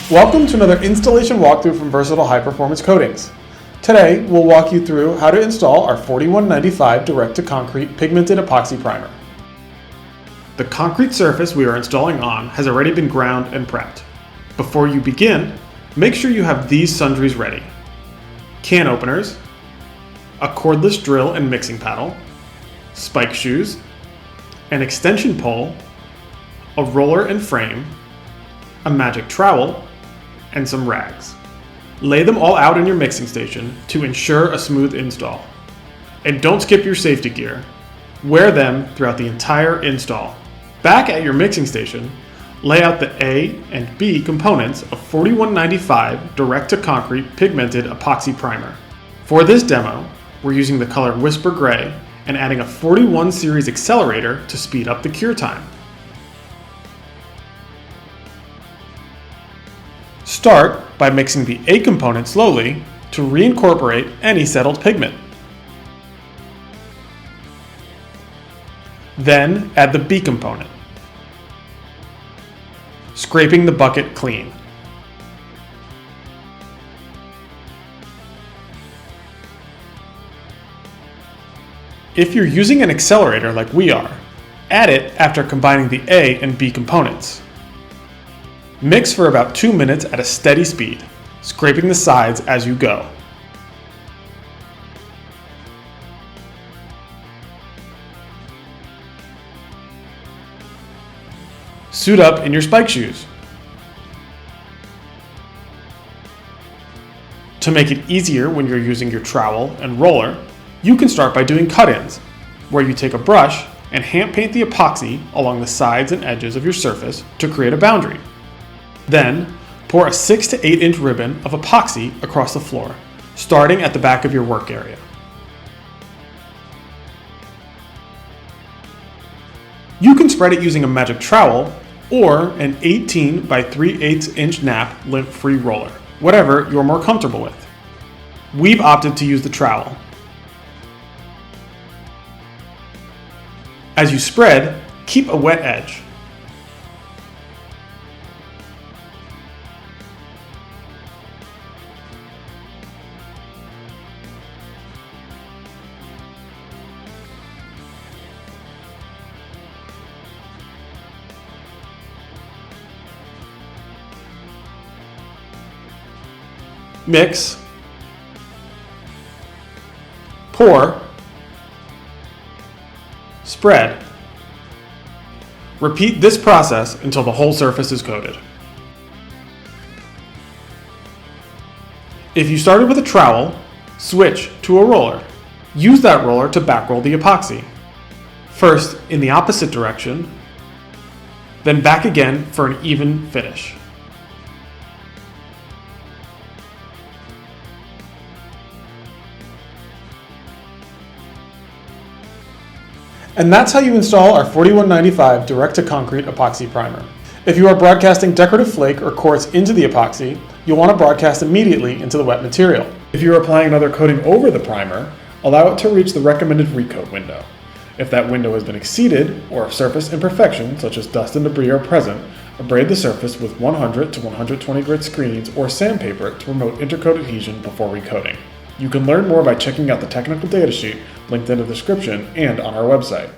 Welcome to another installation walkthrough from Versatile High Performance Coatings. Today, we'll walk you through how to install our 4195 Direct-to-Concrete Pigmented Epoxy Primer. The concrete surface we are installing on has already been ground and prepped. Before you begin, make sure you have these sundries ready: can openers, a cordless drill and mixing paddle, spike shoes, an extension pole, a roller and frame, a magic trowel, and some rags. Lay them all out in your mixing station to ensure a smooth install. And don't skip your safety gear. Wear them throughout the entire install. Back at your mixing station, lay out the A and B components of 4195 Direct-to-Concrete Pigmented Epoxy Primer. For this demo, we're using the color Whisper Gray and adding a 41 series accelerator to speed up the cure time. Start by mixing the A component slowly to reincorporate any settled pigment. Then add the B component, scraping the bucket clean. If you're using an accelerator like we are, add it after combining the A and B components. Mix for about 2 minutes at a steady speed, scraping the sides as you go. Suit up in your spike shoes. To make it easier when you're using your trowel and roller, you can start by doing cut-ins, where you take a brush and hand paint the epoxy along the sides and edges of your surface to create a boundary. Then, pour a 6 to 8 inch ribbon of epoxy across the floor, starting at the back of your work area. You can spread it using a magic trowel or an 18 by 3/8 inch nap lint-free roller, whatever you're more comfortable with. We've opted to use the trowel. As you spread, keep a wet edge. Mix, pour, spread. Repeat this process until the whole surface is coated. If you started with a trowel, switch to a roller. Use that roller to backroll the epoxy. First in the opposite direction, then back again for an even finish. And that's how you install our 4195 Direct-to-Concrete Epoxy Primer. If you are broadcasting decorative flake or quartz into the epoxy, you'll want to broadcast immediately into the wet material. If you are applying another coating over the primer, allow it to reach the recommended recoat window. If that window has been exceeded, or if surface imperfections such as dust and debris are present, abrade the surface with 100 to 120 grit screens or sandpaper to promote intercoat adhesion before recoating. You can learn more by checking out the technical datasheet linked in the description and on our website.